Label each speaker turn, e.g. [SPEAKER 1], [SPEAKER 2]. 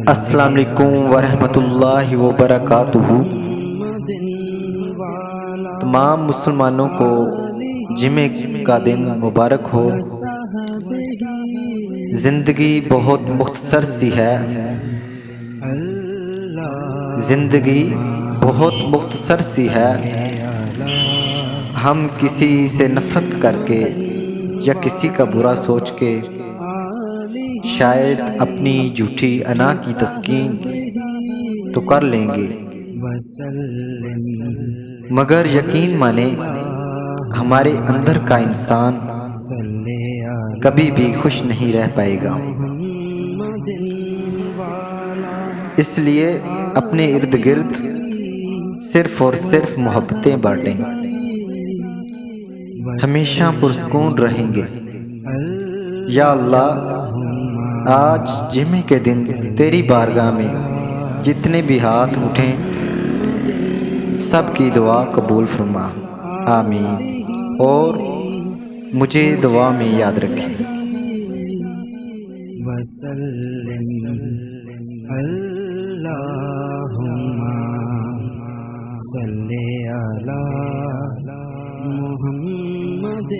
[SPEAKER 1] السلام علیکم ورحمۃ اللہ وبرکاتہ۔ تمام مسلمانوں کو جمعے کا دن مبارک ہو۔ زندگی بہت مختصر سی ہے، زندگی بہت مختصر سی ہے۔ ہم کسی سے نفرت کر کے یا کسی کا برا سوچ کے شاید اپنی جھوٹی انا کی تسکین تو کر لیں گے، مگر یقین مانیں ہمارے اندر کا انسان کبھی بھی خوش نہیں رہ پائے گا۔ اس لیے اپنے ارد گرد صرف اور صرف محبتیں بانٹیں، ہمیشہ پرسکون رہیں گے۔ یا اللہ، آج جمعے کے دن تیری بارگاہ میں جتنے بھی ہاتھ اٹھیں سب کی دعا قبول فرما، آمین، اور مجھے دعا میں یاد رکھیں۔
[SPEAKER 2] اللہم صلی علی محمد